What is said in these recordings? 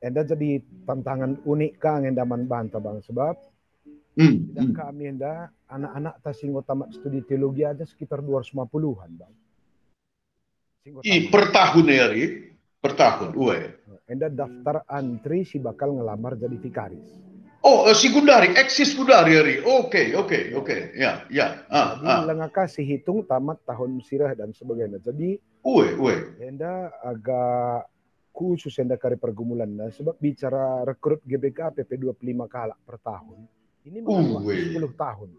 enda jadi tantangan unik kang enda man banta bang sebab tidak kami enda anak-anak tas singgo tamat studi teologi aja sekitar 250-an bang. Per tahun ya Ri? Per tahun, enda daftar antri si bakal ngelamar jadi vikaris. Oh, sekundari, eksis sekundari Ri. Oke. Ya. Jadi lengaka si hitung tamat tahun sirah dan sebagainya. Jadi enda agak khusus enda kari pergumulan nah, sebab bicara rekrut GBK PP 25 kala per tahun. Ini makan waktu 10 tahun.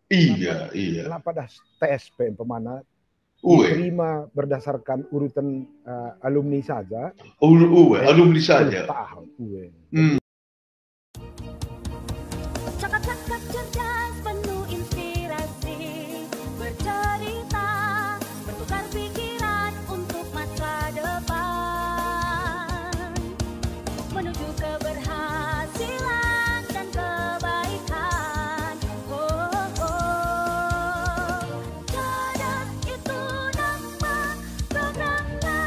Iya. Kenapa dah TSP pemana diterima berdasarkan urutan alumni saja. Alumni saja. Tahun. Cakap-cakap cerdas penuh inspirasi, bercerita, bertukar pikiran untuk masa depan, menuju keberhasilan dan kebaikan. Cerdas itu nama programnya.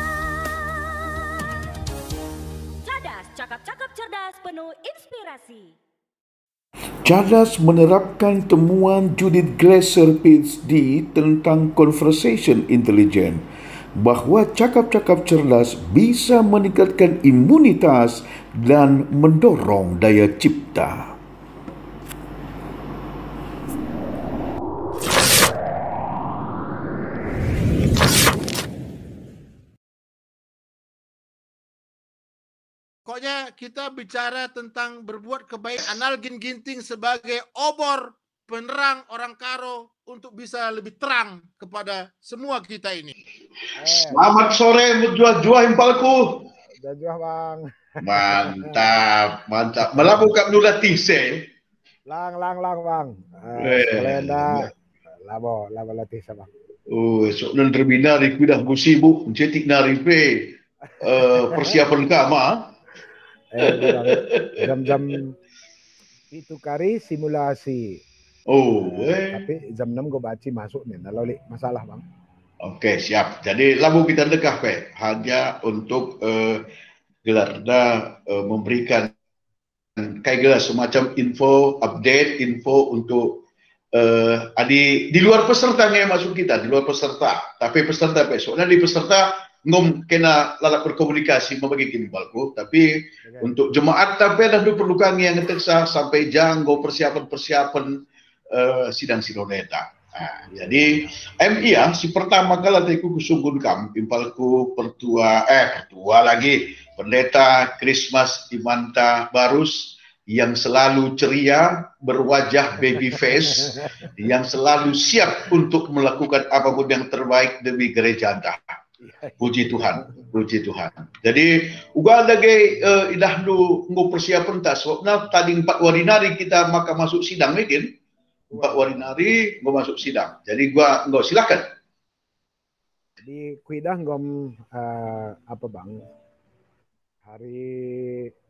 Cerdas, cakap-cakap cerdas penuh inspirasi. Cerdas menerapkan temuan Judith Glaser PhD tentang conversation intelligence bahawa cakap-cakap cerdas bisa meningkatkan imunitas dan mendorong daya cipta. Pokoknya kita bicara tentang berbuat kebaikan. Analgin Ginting sebagai obor penerang orang Karo untuk bisa lebih terang kepada semua kita ini. Selamat sore menjual-jual impalku. Jual bang. Mantap. Malah buka nula tise. Lang bang. Sekolenda labo latih bang. Esok nan terbinar iku dah sibuk mencetik naripe persiapan kama. Jam-jam itu kari simulasi. Tapi jam 6 gue baci masuk nih. Lalu masalah bang. Oke, siap. Jadi lalu kita dekah hanya untuk gelarda memberikan kayak gelas semacam info, update, info untuk di luar peserta yang masuk kita, di luar peserta. Tapi peserta besok. Nah di peserta ngom kena lalat berkomunikasi membagi kimbalku, tapi untuk jemaat tapi dah diperlukan yang ngeteksa sampai janggo persiapan sidang sinodeta. Jadi MIA si pertama kali aku kusunggun kam impalku pertua lagi pendeta Christmas Imanta Barus yang selalu ceria, berwajah baby face, yang selalu siap untuk melakukan apapun yang terbaik demi gereja Anda. Puji Tuhan. Jadi ugal lagi idah lu nggo persiapan tas. Nah tadi 4 warinari kita maka masuk sidang mungkin. 4 warinari nggo masuk sidang. Jadi gua nggo silakan. Jadi kuidah ngom apa bang? Hari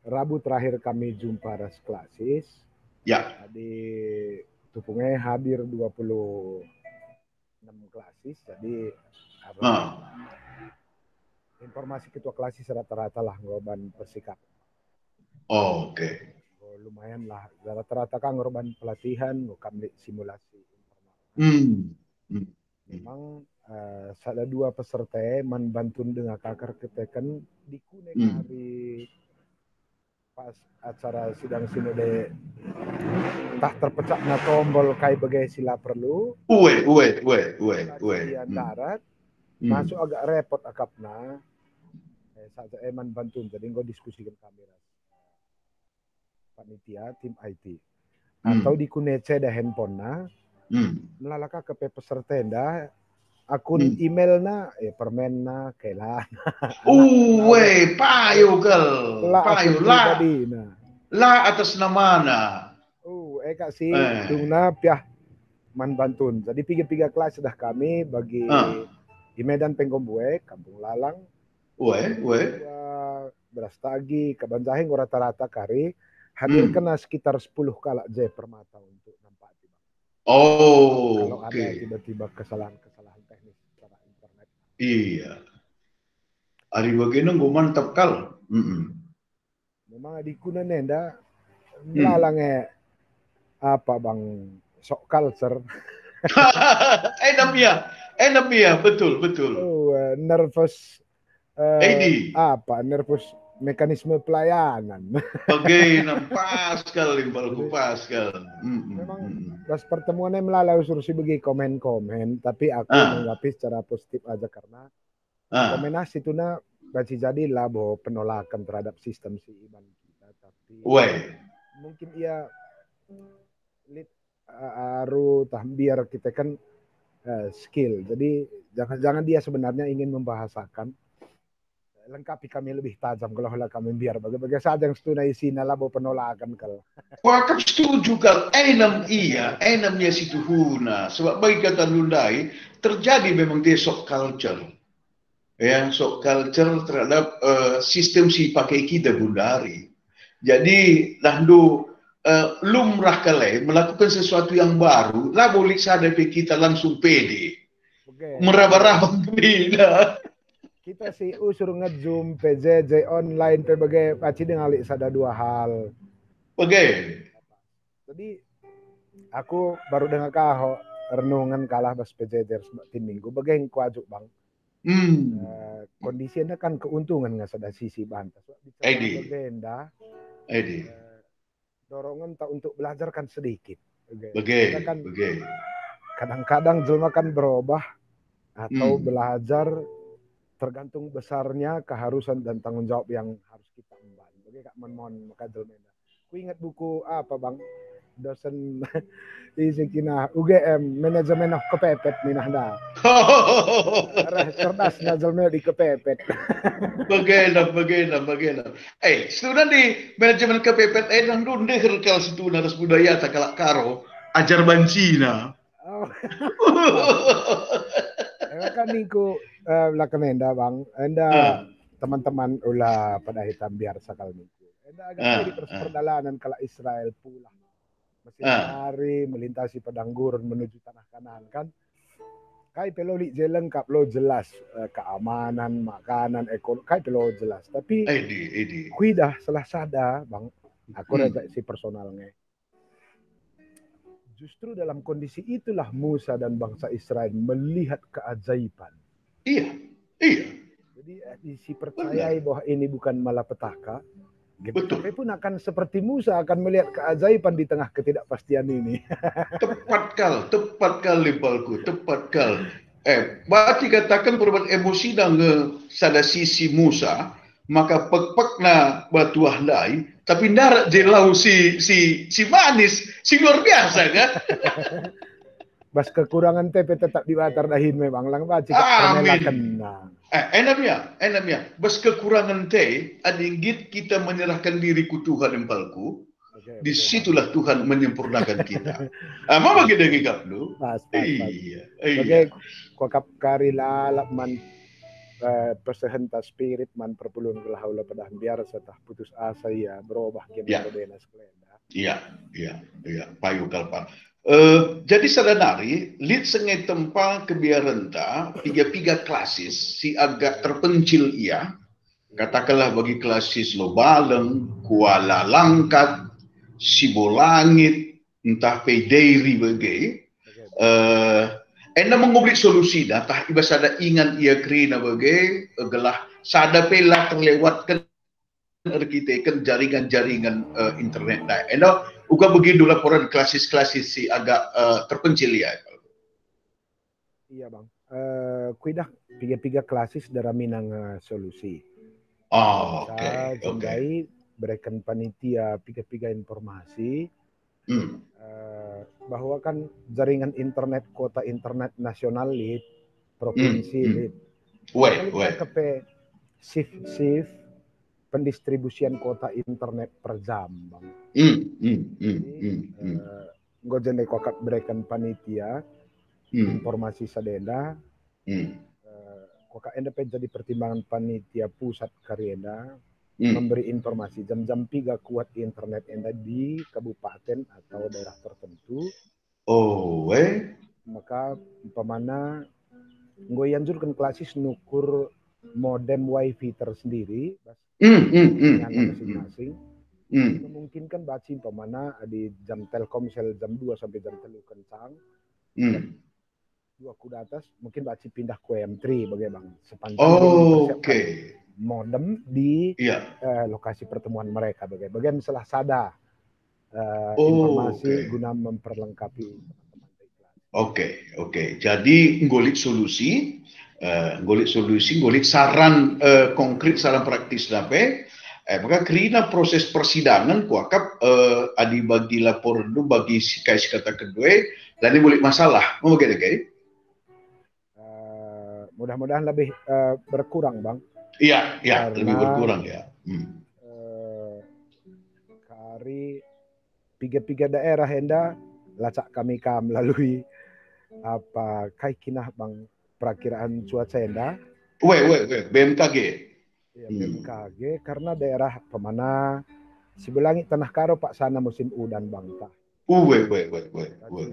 Rabu terakhir kami jumpa ras klasis. Ya. Tadi tupungnya hadir 26 klasis. Jadi informasi ketua klasis rata-rata lah ngorban persikap. Oke. Lumayan lah. Rata-rata kan ngorban pelatihan, ngokam simulasi informasi. Memang ada 2 peserta man bantun dengan kakar ketekan di kuning hari pas acara sidang sinode tak terpecah na tombol kai bagai sila perlu. Darat masuk agak repot akapna. Saja eman bantun jadi engko diskusikan kamera panitia tim IT atau di kunece dah handphone na melalaka ke peserta dah akun email na permen na kela payo lah atas nama na kak si dungna piah man bantun jadi 3 kelas sudah kami bagi di Medan Penggomboe Kampung Lalang Brastagi, Kabanjaheng rata-rata kari hadir kena sekitar 10 kala je permata untuk nampak tiba. Kalau ada tiba-tiba kesalahan teknis secara internet. Iya. Ari bageno gue mantap kal. Memang di kuna nenda melalangnya apa bang sok culture. Enak ya, betul betul. Nervous Edi. nervous mekanisme pelayanan. Oke, pas sekali, pas sekali. Memang pas pertemuannya melalui usul si bagi komen-komen, tapi aku menanggapi secara positif aja karena komenasi itu baca jadilah bahwa penolakan terhadap sistem si Iban kita, tapi mungkin ia aru biar kita kan skill, jadi jangan dia sebenarnya ingin membahasakan lengkapi kami lebih tajam kalau kami biar bagaimana saja yang setunai sina lah bahwa penolakan kalau. Wah, kan setuju kal. Enamnya situ huna. Sebab bagi kata Lundai terjadi memang dia shock culture. Ya, shock culture terhadap sistem si pakai kita bundari. Jadi landu lumrah kali melakukan sesuatu yang baru, lah boleh sadar kita langsung pede. Meraba-raba gila. Kita sih usur nge-zoom PJJ online PBG paci dengan ada dua hal. Jadi aku baru dengar kau renungan kalah bas PJJ tim minggu bagai kuajuk bang. Kondisinya kan keuntungan nggak sada sisi bantas. Benda. Dorongan tak untuk belajar kan sedikit. Kan kadang-kadang jelma kan berubah atau belajar tergantung besarnya keharusan dan tanggung jawab yang harus kita emban. Bagi Kak Mon maka jelmena. Ku ingat buku apa bang? Dosen isi kina UGM manajemen of kepepet minah dah. Cerdasnya jelmena di kepepet. Bagaimana. Student di manajemen kepepet nang dunde herkal student harus budaya takalak karo ajar bancina. Kan niku lakamenda bang, enda teman-teman ulah pada hitam biar sakal niku. Enda agak di perjalanan kala Israel pula. Mesin hari melintasi padang gurun menuju tanah Kanan kan. Kai peloli je lengkap lo jelas keamanan, makanan, ekonomi kai pelo jelas. Tapi kuidah salah sada bang, aku rasa si personalnya. Justru dalam kondisi itulah Musa dan bangsa Israel melihat keajaiban. Iya. Jadi si percayai bahwa ini bukan malapetaka. Tapi pun akan seperti Musa akan melihat keajaiban di tengah ketidakpastian ini. Tepat kal limbalku, tepat kal. Berarti katakan perubahan emosi dan sada sisi Musa, maka pek-pekna batu ahlai, tapi ndarat jelau si manis, si luar biasa kan? Bas kekurangan TP tetap dibatar dahin memang lang baca amin. Enaknya. Bas kekurangan teh adinggit kita menyerahkan diri ku Tuhan empalku. Disitulah Tuhan menyempurnakan kita. Mama kita ngikap lu. Iya. Oke, kokap kari lalap man persehenta spirit man perpulun gelahula pada biar setah putus asa ya berubah gimana denas kelenda. Iya. Payu kalpa. Jadi sadanari lid sengai tempat kebiarenta tiga klasis si agak terpencil ia katakanlah bagi klasis Lobaleng, Kuala Langkat, Sibolangit, entah Peideiri bagi enda mengubrik solusi dah tah iba sada ingan ia kerina bagi gelah sada pela terlewatkan arkitekan jaringan internet dah enda uga begitu laporan klasis-klasis si agak terpencil ya. Iya bang. Kuidah tiga klasis darah minang solusi. Oke. Berikan panitia tiga informasi bahwa kan jaringan internet kota internet nasional lid provinsi lid. Kepe shift pendistribusian kota internet per jam bang. Gojen kokak berikan panitia informasi sadenda. Kokak enda jadi pertimbangan panitia pusat Karienda memberi informasi jam-jam 3 kuat internet enda di kabupaten atau daerah tertentu. Maka umpamana ngoyanjurkan klasis nukur modem wifi tersendiri dengan masing-masing. Memungkinkan baca pemana di jam Telkomsel jam 2 sampai jam 3 kencang. Dua kuda atas mungkin baca pindah ke M3 bagaimana sepanjang mempersiapkan modem di lokasi pertemuan mereka bagaimana salah sada informasi guna memperlengkapi teman-teman. Oke. Jadi ngolik solusi, ngolik saran konkret, saran praktis dape. Maka kerana proses persidangan kuakap adi bagi lapor itu bagi kais kata kedua, dan boleh masalah, mau bagaimana? Mudah-mudahan lebih berkurang, Bang. Iya, lebih berkurang ya. Kari tiga daerah henda lacak kami melalui apa kai kinah Bang perakiraan cuaca henda. BMKG. Ya, BMKG karena daerah pemana Sibelangi Tanah Karo Pak sana musim udan Bang Pak.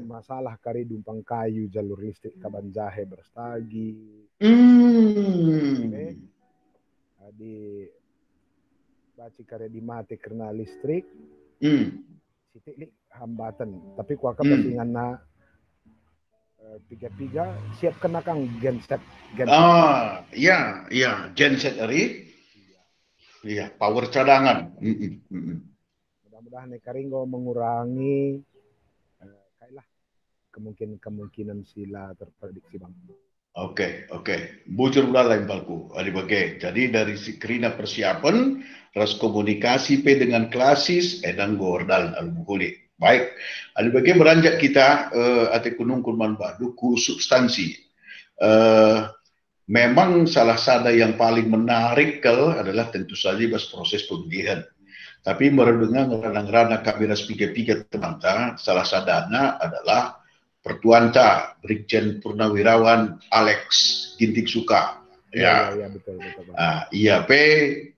Masalah kari dumpang kayu jalur listrik Kaban Jahe berstagi. Di baci kari dimati karena listrik. Sitik hambatan. Tapi kuaka basingan na tiga siap kena kang genset. Genset ari. Iya, power cadangan. Mudah-mudahan Karingo mengurangi kailah kemungkinan sila terprediksi Bang. Oke. Bujur pula lain palku. Jadi dari kerina persiapan, ras komunikasi dengan klasis, edang gordal albuhuli. Baik, bagi beranjak kita ate kunung kurman badu ku substansi. Memang salah satu yang paling menarik adalah tentu saja proses pemilihan. Tapi merenungan rana kabinas piga teman-teman, salah sadana adalah Pertuanta Brigjen Purnawirawan Alex Ginting Suka. Ya, betul. IAP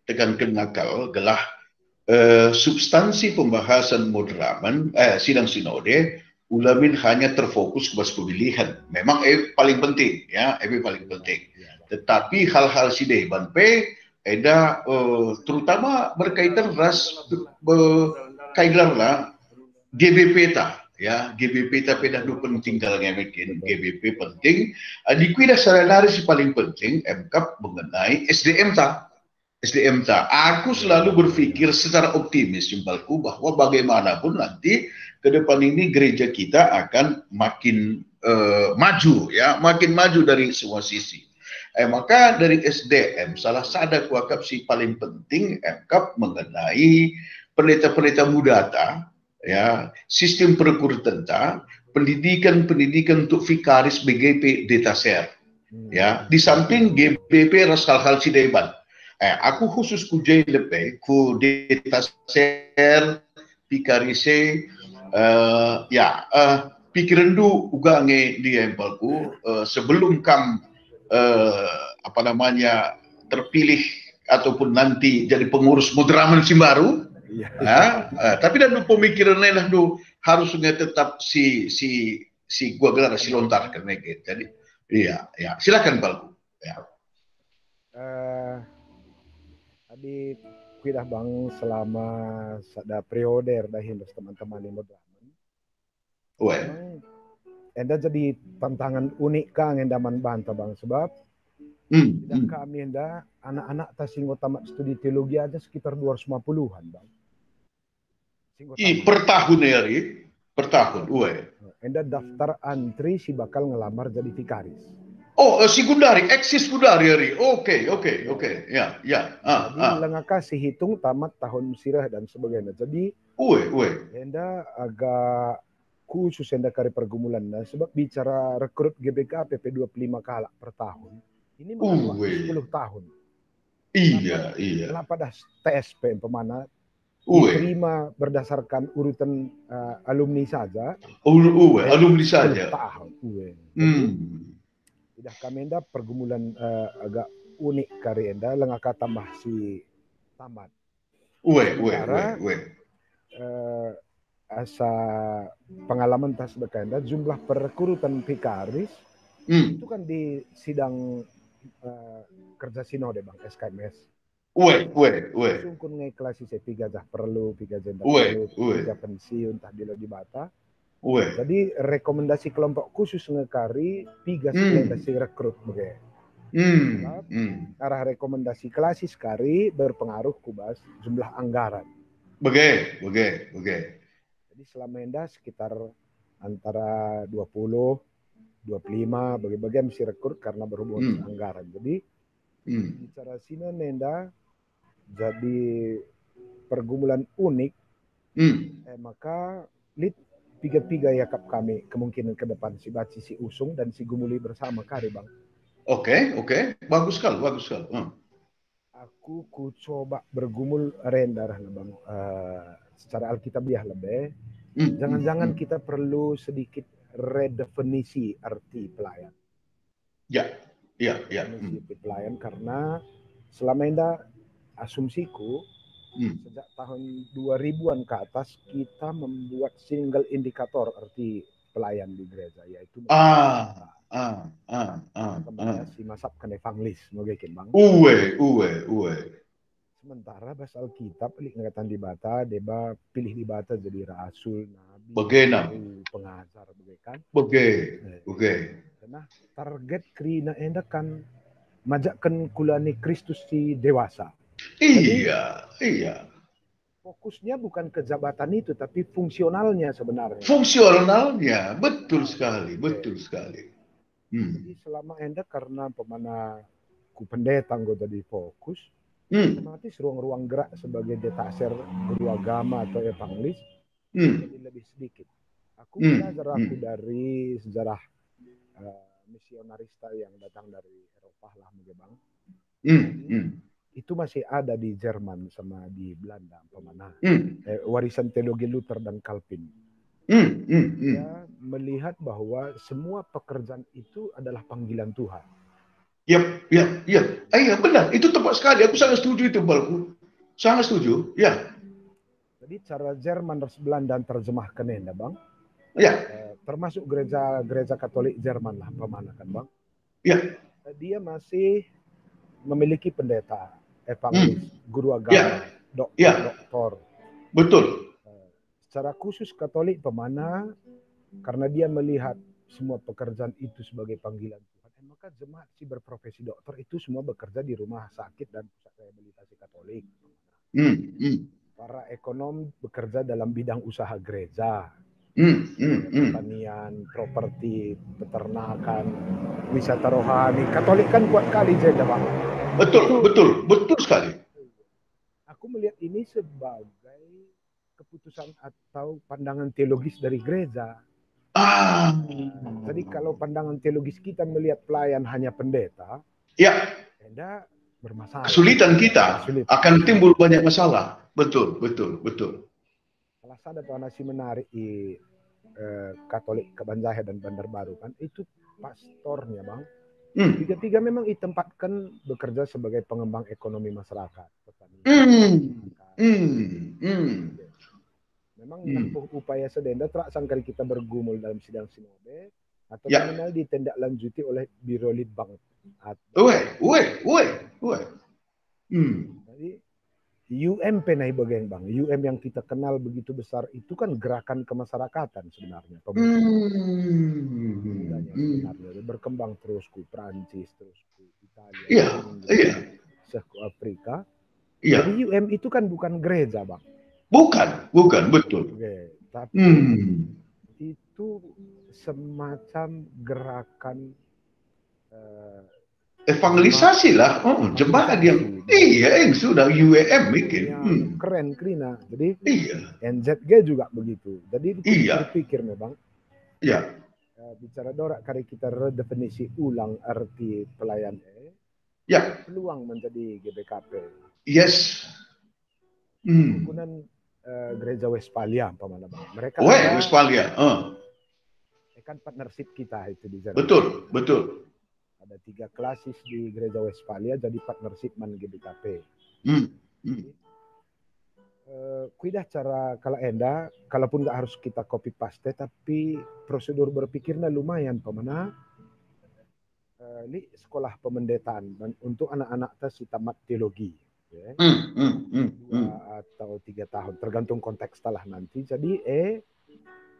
tekankan nakal gelah substansi pembahasan moderaman sidang sinode ulamin hanya terfokus ke pemilihan. Memang paling penting ya, paling penting. Tetapi hal-hal sideban ada terutama berkaitan ras kailan lah GBP GBP tapi dah penting dalam bikin GBP penting. Di kuida saranari si paling penting MKAP mengenai SDM ta. Aku selalu berpikir secara optimis jumbalku bahwa bagaimanapun nanti ke depan ini gereja kita akan makin maju ya, makin maju dari semua sisi. Maka dari SDM salah satu kuakap si paling penting MKAP mengenai pendeta-pendeta muda ya, sistem perekrutan pendidikan untuk vikaris BGP detaser ya, di samping GBP ras hal-hal sideban. Aku khusus ku JLP ku detaser vikarise pikiran du uga nge di empalku sebelum terpilih ataupun nanti jadi pengurus moderaman Simbaru. Tapi dan pemikiran lah harusnya tetap si gua gelar si lontar karena gitu. Jadi silakan Palku. Tadi kuidah Bang selama ada periode dahin teman-teman di moderaman. Enda jadi tantangan unik kang enda bantah Bang sebab kami enda anak-anak tasinggo tamat studi teologi aja sekitar 250-an Bang. Per tahun ya, per tahun. Enda daftar antri si bakal ngelamar jadi vikaris. Sekundari, eksis sekundari. Oke. Ya. Jadi lengaka si hitung tamat tahun sirah dan sebagainya. Jadi, enda agak khusus enda kari pergumulan sebab bicara rekrut GBK PP 25 kali per tahun. Ini makan waktu 10 tahun. Iya. Kenapa dah TSP pemana diterima berdasarkan urutan alumni saja. Alumni saja. Tahun. Tidak kami enda pergumulan agak unik kari enda lengaka tambah si tamat. Asa pengalaman tas bekanda jumlah perekrutan vikaris itu kan di sidang kerja sinode Bang SKMS. Sungkun ngai kelas saya piga dah perlu, piga jenda perlu, piga pensiun tah dilo di bata. Jadi rekomendasi kelompok khusus ngekari piga rekomendasi rekrut begitu. Arah rekomendasi klasis kari berpengaruh kubas jumlah anggaran. Begitu. Jadi selama ini sekitar antara 20, 25 bagi-bagi mesti rekrut karena berhubungan dengan anggaran. Jadi bicara sini nenda jadi pergumulan unik. Maka piga-piga yakap kami kemungkinan ke depan si Baci, si Usung dan si Gumuli bersama kari bang. Oke. Bagus sekali. Aku coba bergumul rendah lah bang. Secara alkitabiah lebih. Jangan-jangan kita perlu sedikit redefinisi arti pelayan. Ya. Definisi pelayan karena selama ini asumsiku sejak tahun 2000-an ke atas kita membuat single indikator arti pelayan di gereja yaitu si masapkan evangelis mungkin bang. Sementara bahasa Alkitab ngatan di bata deba pilih di bata jadi rasul, nabi, pengajar kan. Karena target krina enda kan majakkan kulani Kristus si dewasa. Iya. Fokusnya bukan ke jabatan itu, tapi fungsionalnya sebenarnya. Fungsionalnya, betul sekali. Jadi selama enda karena pemana ku pendeta anggota di fokus, otomatis ruang-ruang gerak sebagai detaser guru agama atau evangelis jadi lebih sedikit. Aku belajar dari sejarah misionarista yang datang dari Eropa lah mungkin bang. Itu masih ada di Jerman sama di Belanda pemana warisan teologi Luther dan Calvin. Dia melihat bahwa semua pekerjaan itu adalah panggilan Tuhan. Iya benar, itu tepat sekali. Aku sangat setuju itu, Balku. Sangat setuju. Ya. Jadi cara Jerman dan Belanda terjemahkan ya, bang. Ya. Termasuk gereja Katolik Jerman lah pemana kan bang. Ya. Dia masih memiliki pendeta, evangelis, guru agama, doktor. Betul. Secara khusus Katolik pemana karena dia melihat semua pekerjaan itu sebagai panggilan Tuhan, maka jemaat si berprofesi dokter itu semua bekerja di rumah sakit dan pusat rehabilitasi Katolik. Para ekonom bekerja dalam bidang usaha gereja, pertanian, properti, peternakan, wisata rohani. Katolik kan kuat kali jeda bang. Betul sekali. Aku melihat ini sebagai keputusan atau pandangan teologis dari gereja. Jadi kalau pandangan teologis kita melihat pelayan hanya pendeta, enda bermasalah. Kesulitan kita akan timbul banyak masalah. Betul. Salah satu nasi menarik di Katolik Kebanjahe dan Bandar Baru kan itu pastornya bang. Tiga-tiga memang ditempatkan bekerja sebagai pengembang ekonomi masyarakat. Memang menempuh upaya sedenda teraksang kali kita bergumul dalam sidang sinode atau minimal ditindaklanjuti oleh Biro Litbang. Jadi UMP naik bagian bang. UM yang kita kenal begitu besar itu kan gerakan kemasyarakatan sebenarnya. Sebenarnya berkembang terus ku Prancis, terus ku Italia, ku Afrika. Jadi UM itu kan bukan gereja bang. Bukan, betul. Tapi itu semacam gerakan evangelisasi lah. Jemaat yang sudah UEM bikin. Keren, Krina. Jadi NZG juga begitu. Jadi berpikir memang. Bicara dorak kali kita redefinisi ulang arti pelayan peluang menjadi GBKP. Yes. Kemudian Gereja Westphalia pemana bang. Mereka Westphalia. Kan partnership kita itu di Jerman. Betul. Ada 3 klasis di Gereja Westphalia jadi partnership man GBKP. Kuidah cara kalau enda, kalaupun nggak harus kita copy paste, tapi prosedur berpikirnya lumayan pemana. Ini sekolah pemendetaan dan untuk anak-anak tes si tamat teologi. Ya. Hmm. 2 atau 3 tahun, tergantung konteks lah nanti. Jadi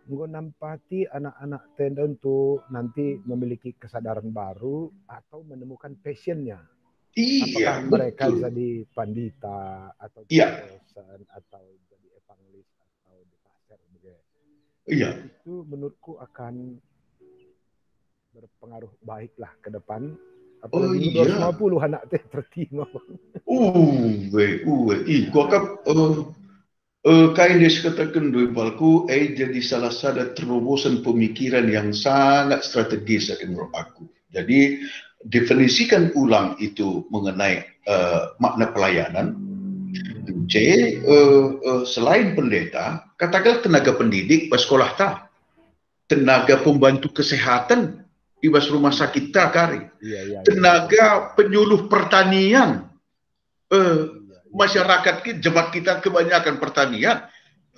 nggo nampati anak-anak tenda untuk nanti memiliki kesadaran baru atau menemukan passionnya. Apakah Iya, mereka betul. jadi pandita atau Iya, dosen atau jadi evangelis atau di pasar begitu. iya. Itu menurutku akan berpengaruh baik lah ke depan. Oh Apalagi iya. 250 anak teh tertinggal. Gua kan kain dia katakan dua balku, jadi salah satu terobosan pemikiran yang sangat strategis menurut aku. Jadi definisikan ulang itu mengenai makna pelayanan. C, selain pendeta, katakanlah tenaga pendidik pas sekolah ta, tenaga pembantu kesehatan di rumah sakit ta kari, tenaga penyuluh pertanian, masyarakat kita, jemaat kita kebanyakan pertanian,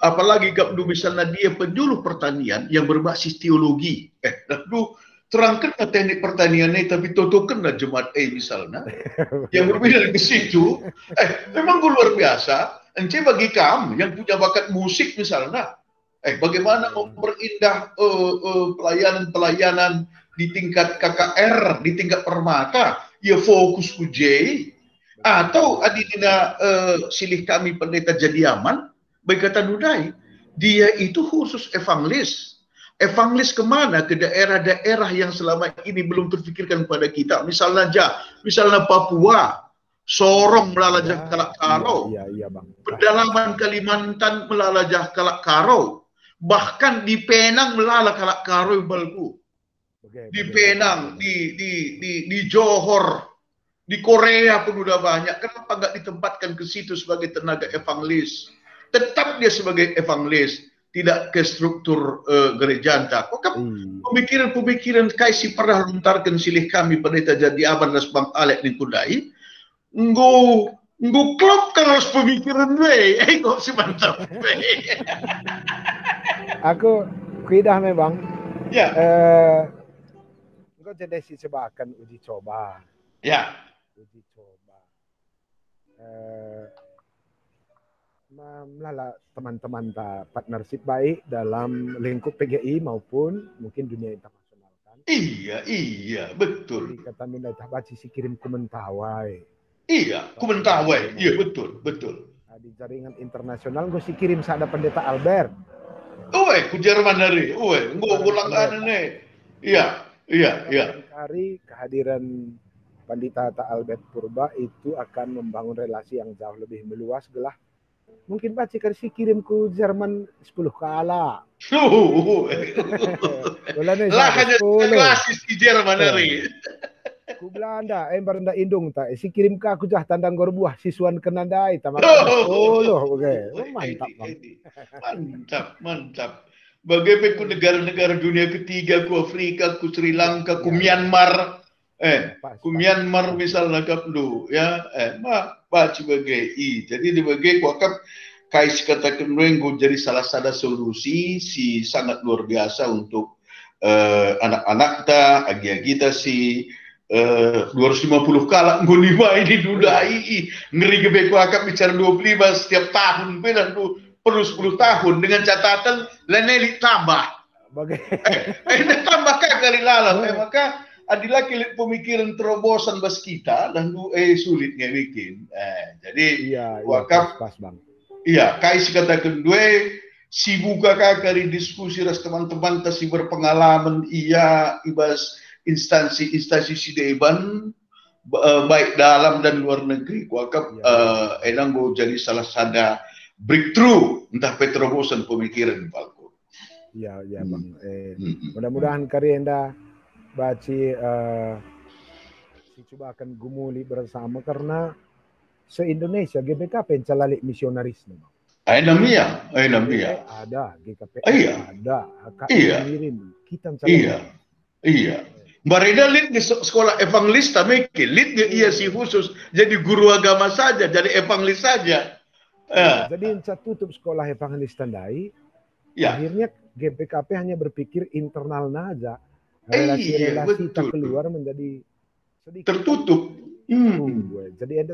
apalagi kalau misalnya dia penyuluh pertanian yang berbasis teologi, lalu terangkan teknik pertanian ini, tapi tutukan jemaat misalnya, yang berbeda ke situ, memang luar biasa. Ence bagi kamu yang punya bakat musik misalnya, bagaimana memperindah pelayanan-pelayanan di tingkat KKR, di tingkat permata, ya fokus uji. Atau adidina silih kami pendeta Jadiaman, baik kata Nudai, dia itu khusus evangelis. Evangelis kemana? Ke daerah-daerah yang selama ini belum terfikirkan pada kita. Misalnya Papua, Sorong melalajah Kalak Karo, pedalaman Kalimantan melalajah Kalak Karo, bahkan di Penang melalajah Kalak Karo balku. Di Penang, di Johor, di Korea pun udah banyak. Kenapa nggak ditempatkan ke situ sebagai tenaga evangelis? Tetap dia sebagai evangelis, tidak ke struktur gereja anta. Kok pemikiran-pemikiran kaisi pernah lontarkan silih kami pendeta Jadiaman dan Bang Alek di Kudai. Nggo klop kan harus pemikiran we. Kok si mantap we. Aku kuidah memang. Ya. Engko jadi si sebakan uji coba. Ya. Uji coba. Melala teman-teman partnership baik dalam lingkup PGI maupun mungkin dunia internasional kan. Iya, betul. Jadi kata minta baca si kirim komentawai. Iya, komentawai. Iya, betul. Di jaringan internasional gue si kirim sada pendeta Albert. Ku Jerman dari. Gue ulang ane. Iya. Hari kehadiran Pandita Albert Purba itu akan membangun relasi yang jauh lebih meluas gelah. Mungkin baca kasi kirim ku Jerman 10 kala. Lah hanya klasis di Jerman hari. Ku Belanda, Beranda Indung tak. Si kirim ke aku jah tandang gorbuah siswan kenandai tamak. Mantap. Bagaimana negara-negara dunia ketiga, ku Afrika, ku Sri Lanka, ku Myanmar. Ku Myanmar misalnya kaplu ya baca sebagai jadi sebagai kuakap kais katakan gue jadi salah satu solusi si sangat luar biasa untuk anak-anak ta agi kita si 250 kala ngunima ini dudai ngeri gebe kuakap bicara 25 setiap tahun benar perlu 10 tahun dengan catatan leneli tambah tambah kali lalang maka adalah kilit pemikiran terobosan bas kita dan sulitnya bikin. Jadi wakaf pas bang. Iya, kais katakan dua si buka kakari diskusi ras teman-teman si berpengalaman ibas instansi sideban baik dalam dan luar negeri. Wakaf enang go jadi salah satu breakthrough entah terobosan pemikiran palku. Iya bang. Mudah-mudahan karienda baci si coba akan gumuli bersama karena se-Indonesia GBK pencalalik misionaris memang. Namanya. Ada GKP ada. Ngirim kita Iya. Bareda lid di sekolah evangelis tameke lid dia si khusus jadi guru agama saja, jadi evangelis saja. Jadi tutup sekolah evangelis tandai. Akhirnya GPKP hanya berpikir internal aja. Relasi-relasi tak keluar menjadi sedikit tertutup. Jadi ada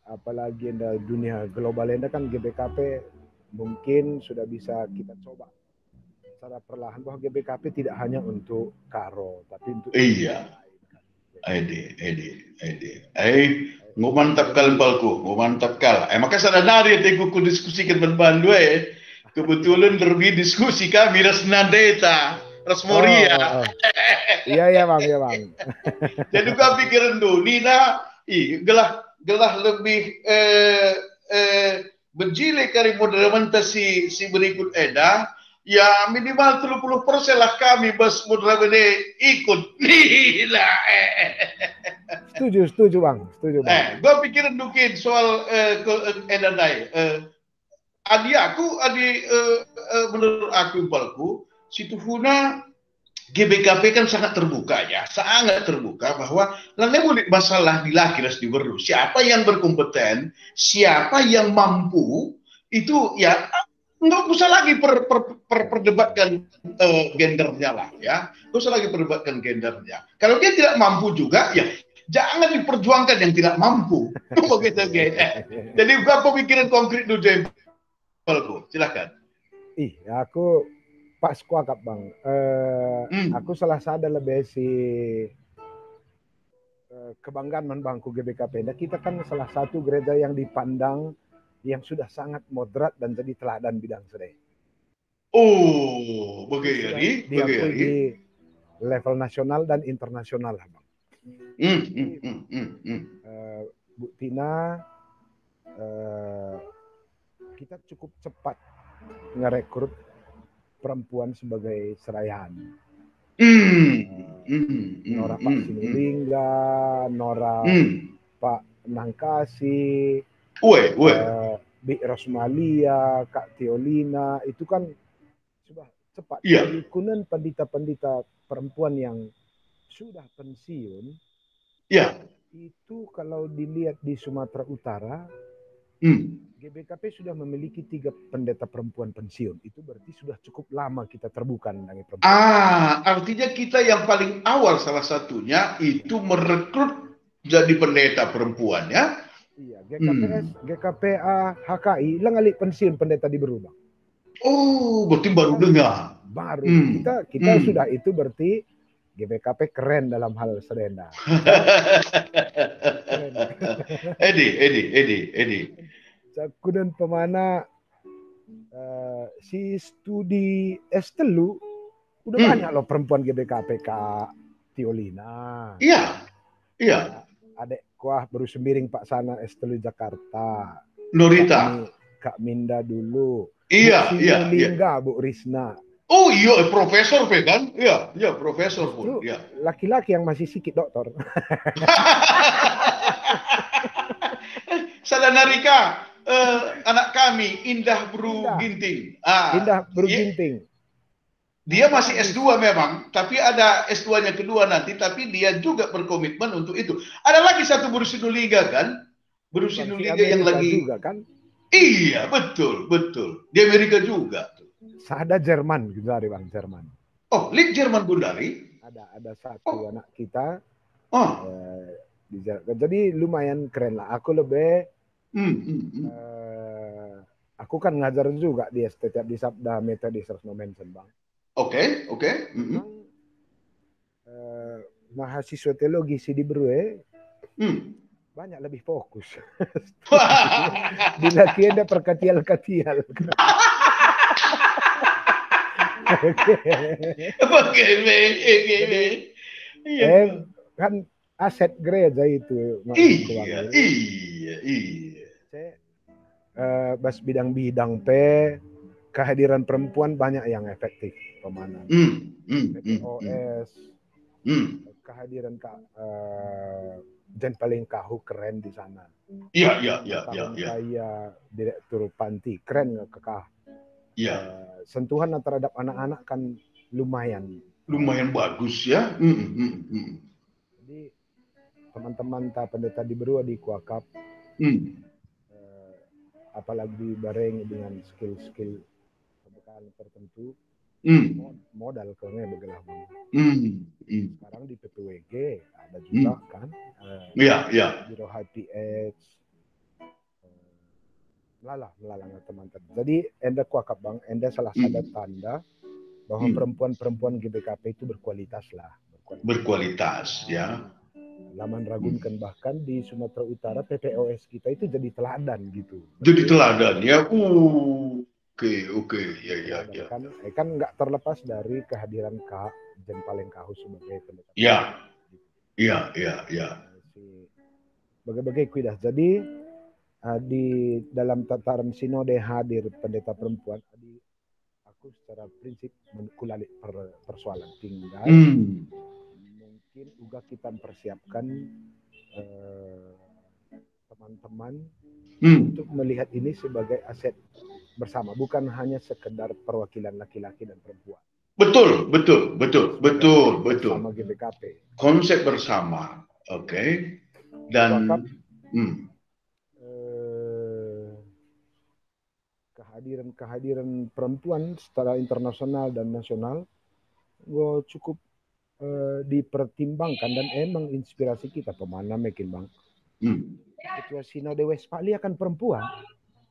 apalagi di dunia global ini kan GBKP mungkin sudah bisa kita coba secara perlahan bahwa GBKP tidak hanya untuk Karo tapi untuk iya. Nggak mantap kali palku, nggak mantap kali. Maka sana nari teku ku diskusikan berbandu kebetulan lebih diskusi kami Rasnandeta, Rasmoria. Iya bang. Jadi gua pikiran tuh, Nina, gelah lebih berjile kari moderamentasi si berikut ya minimal 30% lah kami bas moderasi ikut. Nila. Setuju bang. Gua pikiran dukin soal edanai. Menurut aku palku, situfuna GBKP kan sangat terbuka ya, sangat terbuka bahwa langkah boleh masalah dilakiras di berlu. Siapa yang berkompeten, siapa yang mampu, itu ya nggak usah lagi perdebatkan gendernya lah ya, nggak usah lagi perdebatkan gendernya. Kalau dia tidak mampu juga, ya jangan diperjuangkan yang tidak mampu. Jadi gua pemikiran konkret dulu, silakan. Aku Pak Skuakap bang, aku salah satu lebih si kebanggaan membangku GBKP. Nah, kita kan salah satu gereja yang dipandang yang sudah sangat moderat dan jadi teladan bidang sedih. Oh, bagaimana? Diakui di level nasional dan internasional lah bang. Bu Tina, kita cukup cepat ngerekrut perempuan sebagai serayan. Nora Pak Sinulingga, Nora Pak Nangkasi, Bi Rosmalia, Kak Teolina, itu kan sudah cepat. Jadi kunen pendeta-pendeta perempuan yang sudah pensiun, itu kalau dilihat di Sumatera Utara, GBKP sudah memiliki 3 pendeta perempuan pensiun. Itu berarti sudah cukup lama kita terbuka dengan perempuan. Artinya kita yang paling awal salah satunya itu merekrut jadi pendeta perempuan ya? Iya, GKPA HKI lengali pensiun pendeta di berubah. Oh, berarti baru dengar. Baru kita sudah itu berarti GBKP keren dalam hal sedenda. Edi. Kemudian pemana si studi S3 udah banyak loh perempuan GBKP Kak Teolina. Iya. Adek kuah baru sembiring Pak Sana S3 Jakarta. Norita. Kak Minda dulu. Iya. Lingga Bu Risna. Oh iya, profesor kan? Iya, profesor pun. Iya. Laki-laki yang masih sikit dokter. Sadanarika, anak kami Indah Bru Ginting. Indah Bru Ginting. Dia masih S2 memang, tapi ada S2-nya kedua nanti, tapi dia juga berkomitmen untuk itu. Ada lagi satu Bru Sinulinga kan? Bru Sinulinga yang lagi juga kan? Iya, betul. Di Amerika juga. Ada Jerman juga di Bang, Jerman. Oh, Lik Jerman Bundari? Ada satu anak kita. Jadi lumayan keren lah. Aku lebih aku kan ngajar juga di setiap di Sabda Methodist Resno Mensen, Bang. Oke. Mahasiswa teologi di Brue banyak lebih fokus. Bila ada perkatial-katial. Kan aset gereja itu. Iya. Bas bidang-bidang kehadiran perempuan banyak yang efektif pemana. PPOS, kehadiran dan paling kahu keren di sana. Iya. Saya direktur panti keren nggak kekah. Iya. Sentuhan terhadap anak-anak kan lumayan bagus ya. Jadi teman-teman pendeta di Berua di Kuakap, apalagi bareng dengan skill-skill pembekalan tertentu, modal kene begelah bang. Sekarang di PPWG ada juga kan. Biro HPX. Melalang teman-teman. Jadi enda kuakap bang, enda salah satu tanda bahwa perempuan-perempuan GBKP itu berkualitas lah. Berkualitas ya. Laman ragunkan bahkan di Sumatera Utara PPOS kita itu jadi teladan gitu. Jadi teladan ya. Oke. Ya. Kan nggak terlepas dari kehadiran Kak Jen Palengkahu sebagai pendeta. Iya. Bagai-bagai kuidah. Jadi di dalam tataran sinode hadir pendeta perempuan. Aku secara prinsip menkulali persoalan tinggal. Mungkin juga kita persiapkan teman-teman untuk melihat ini sebagai aset bersama, bukan hanya sekedar perwakilan laki-laki dan perempuan. Betul. Bersama GBKP. Konsep bersama, oke. Dan kehadiran perempuan secara internasional dan nasional gue cukup dipertimbangkan dan emang inspirasi kita pemana makin bang. Ketua Sinode Westphalia kan perempuan.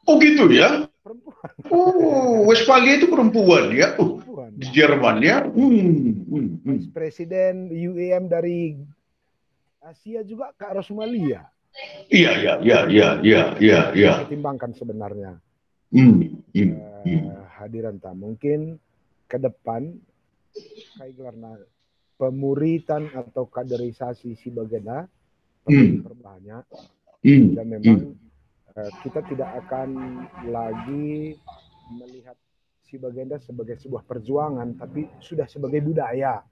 Oh gitu ya? Perempuan. Oh, Westphalia itu perempuan ya? Perempuan, di Jerman ya? Vice Presiden UEM dari Asia juga Kak Rosmalia. Iya. Pertimbangkan sebenarnya. Hadiran tak mungkin ke depan kayak karena pemuritan atau kaderisasi si bagena perlu diperbanyak dan memang kita tidak akan lagi melihat si bagenda sebagai sebuah perjuangan tapi sudah sebagai budaya.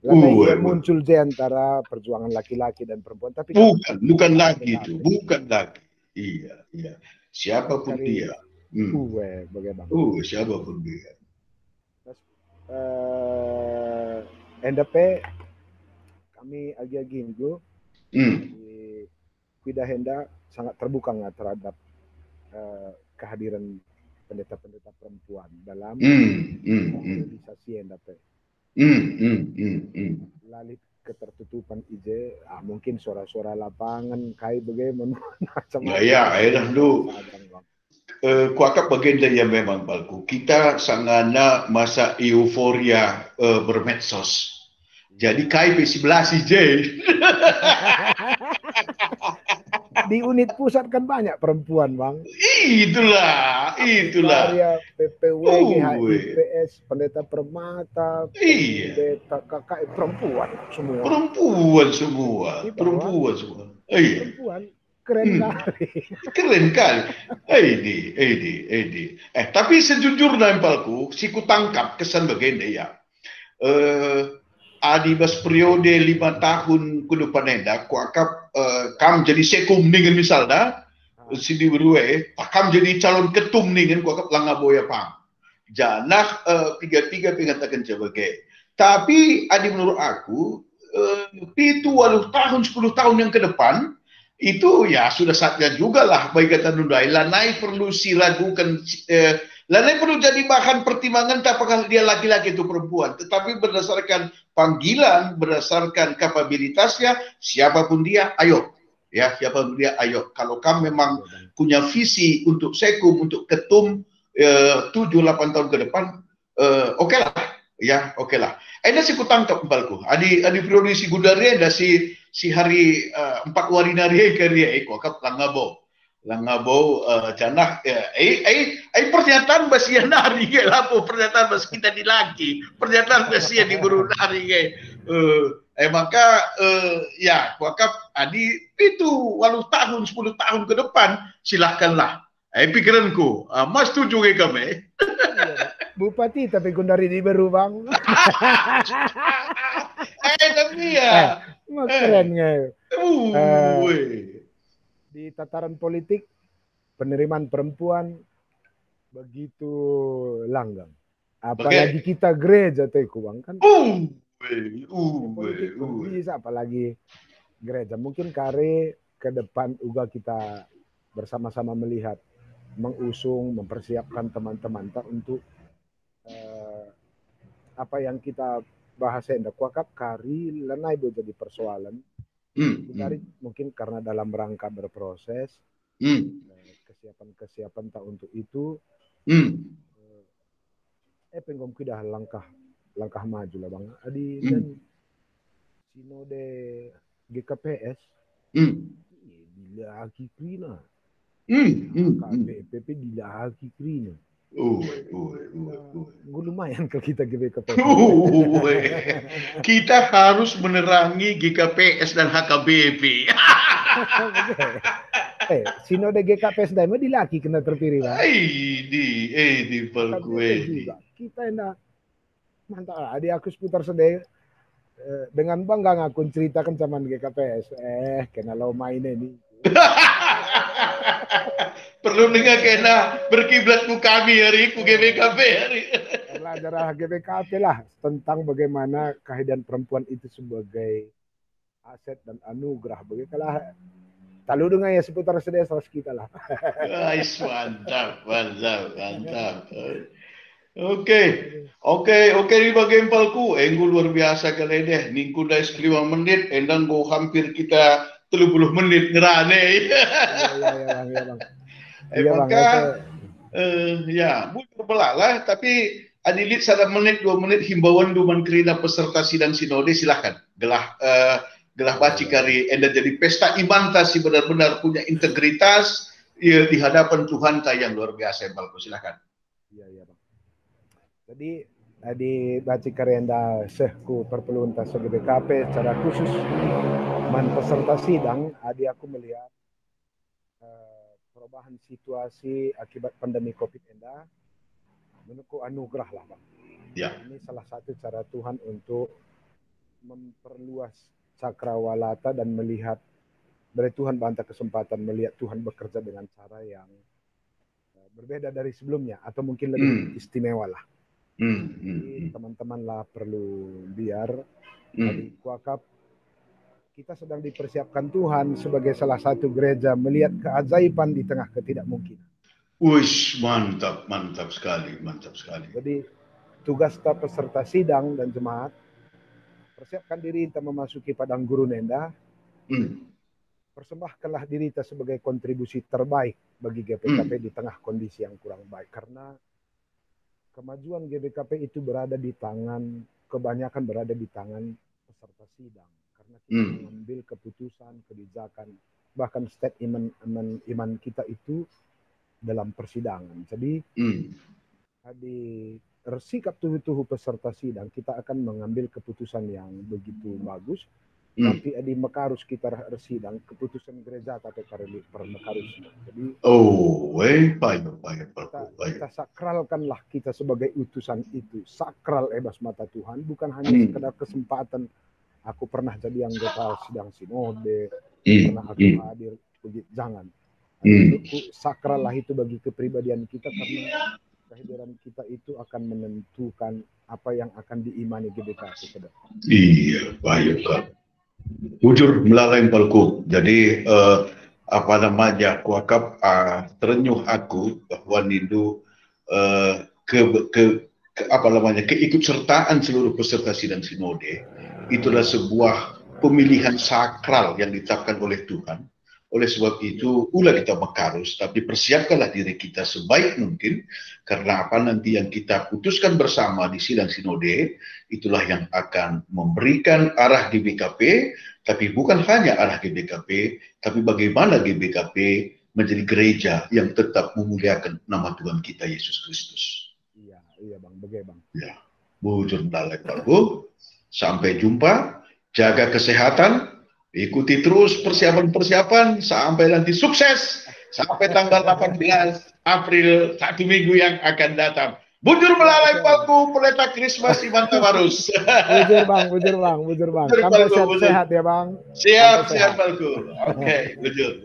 Lainnya muncul di antara perjuangan laki-laki dan perempuan, tapi bukan lagi itu, bukan lagi. Iya. Siapapun dia. Bagaimana? Siapapun dia. NDP kami agi-agi minggu di Widahenda sangat terbuka terhadap kehadiran pendeta-pendeta perempuan dalam organisasi NDP. Lalit ketertutupan IJ, mungkin suara-suara lapangan kayak bagaimana macam-macam. Ya, lu. Kuakap bagian yang memang balku. Kita sangana masa euforia bermedsos. Jadi kayak B11 IJ. Di unit pusat kan banyak perempuan, Bang. Itulah. Area PPWG, HIPS, Pendeta Permata, Pendeta KKI, perempuan semua. Perempuan semua. Perempuan keren kali. Keren kali. Edi. Tapi sejujurnya empalku, si ku tangkap kesan begini ya. Adibas periode 5 tahun ke depan hendak kuakap kam jadi sekum dengan misalnya sidi berue kam jadi calon ketum dengan kuakap Langaboya pang janah 3 pengatakan sebagai tapi adi menurut aku itu 8 tahun 10 tahun yang ke depan itu ya sudah saatnya juga lah bagi kata nundai lanai perlu siragukan lanai perlu jadi bahan pertimbangan apakah dia laki-laki itu perempuan tetapi berdasarkan panggilan berdasarkan kapabilitasnya siapapun dia ayo kalau kamu memang punya visi untuk sekum untuk ketum 7-8 tahun ke depan oke lah ada si kutangkap balku adi priori si gudari ada si hari 4 warinari kerja kok Langabo janah pernyataan basian hari ke lapo pernyataan bas kita di lagi pernyataan basian di berunari ke maka ya wakaf adi itu 8 tahun 10 tahun ke depan silahkanlah pikiranku mas setuju ke kami Bupati tapi Gundari di baru bang tapi ya keren di tataran politik penerimaan perempuan begitu langgang apalagi kita gereja teku bang kan politik bisa apalagi gereja mungkin kare ke depan juga kita bersama-sama melihat mengusung, mempersiapkan teman-teman untuk apa yang kita bahas hendak kuakap kari lenai bo jadi persoalan. Dari mungkin karena dalam rangka berproses, kesiapan tak untuk itu. Penggom kita langkah maju lah bang. Adi dan sinode GKPS dilaki krina. KPP dilaki krina. Lumayan ke kita GKPS. Kita harus menerangi GKPS dan HKBP. Sinode GKPS daima dilaki kena terpilih lah. Di pergue. Kita enak mantap. Adi aku seputar sedih dengan bangga ngaku ceritakan zaman GKPS. Kena lo main ini. Perlu dengar kena berkiblat ku kami hari ku GBKP hari. Pelajaran GBKP lah tentang bagaimana kehadiran perempuan itu sebagai aset dan anugerah bagi kalah. Talu dengan ya seputar sedih saus kita lah. Guys, mantap. Oke, di bagian palku, enggu luar biasa kali deh. Ningku dah 5 menit, endang go hampir kita 30 menit ngerane. Iya bang. Ya, bukan belalah, tapi adilit 1 menit, 2 menit himbauan duman kerina peserta sidang sinode silahkan. Gelah baci kari, enda jadi pesta iman si benar-benar punya integritas di hadapan Tuhan yang luar biasa palku silahkan. Iya bang. Jadi di baci karenda sehku perpeluntas GBKP secara khusus peserta sidang, aku melihat perubahan situasi akibat pandemi COVID enda menurutku anugerah lah bang. Ya. Ini salah satu cara Tuhan untuk memperluas cakrawalata dan melihat dari Tuhan bantah kesempatan melihat Tuhan bekerja dengan cara yang berbeda dari sebelumnya atau mungkin lebih istimewa lah. Jadi teman-teman lah perlu biar dari kuakap kita sedang dipersiapkan Tuhan sebagai salah satu gereja melihat keajaiban di tengah ketidakmungkinan. Wish, mantap sekali. Jadi tugas kita peserta sidang dan jemaat persiapkan diri kita memasuki padang guru nenda. Persembahkanlah diri kita sebagai kontribusi terbaik bagi GBKP di tengah kondisi yang kurang baik karena kemajuan GBKP itu kebanyakan berada di tangan peserta sidang. Karena kita mengambil keputusan, kebijakan, bahkan statement iman kita itu dalam persidangan. Jadi, di sikap tuhu-tuhu peserta sidang, kita akan mengambil keputusan yang begitu bagus. Tapi di mekarus kita sidang, keputusan gereja tapi per mekarus. Jadi, kita sakralkanlah kita sebagai utusan itu. Sakral ebas mata Tuhan, bukan hanya sekedar kesempatan. Aku pernah jadi anggota sidang sinode, pernah aku hadir, jangan. Sakral lah itu bagi kepribadian kita karena kehadiran kita itu akan menentukan apa yang akan diimani GBKP ke depan. Iya, baik. Bujur melalui palku. Jadi kuakap terenyuh aku bahwa nindu keikutsertaan seluruh peserta sidang sinode itulah sebuah pemilihan sakral yang ditetapkan oleh Tuhan. Oleh sebab itu, ulah kita mekarus, tapi persiapkanlah diri kita sebaik mungkin, karena apa nanti yang kita putuskan bersama di sidang sinode, itulah yang akan memberikan arah GBKP, tapi bukan hanya arah GBKP, tapi bagaimana GBKP menjadi gereja yang tetap memuliakan nama Tuhan kita Yesus Kristus. Iya bang, bagaimana bang? Ya, bujur dalek palku. Sampai jumpa, jaga kesehatan. Ikuti terus persiapan-persiapan sampai nanti sukses sampai tanggal 18 April 1 minggu yang akan datang. Bujur melalui palku Pendeta Krismas Iman Tabarus. Bujur bang. Kamu sehat ya bang. Siap palku. Oke, bujur.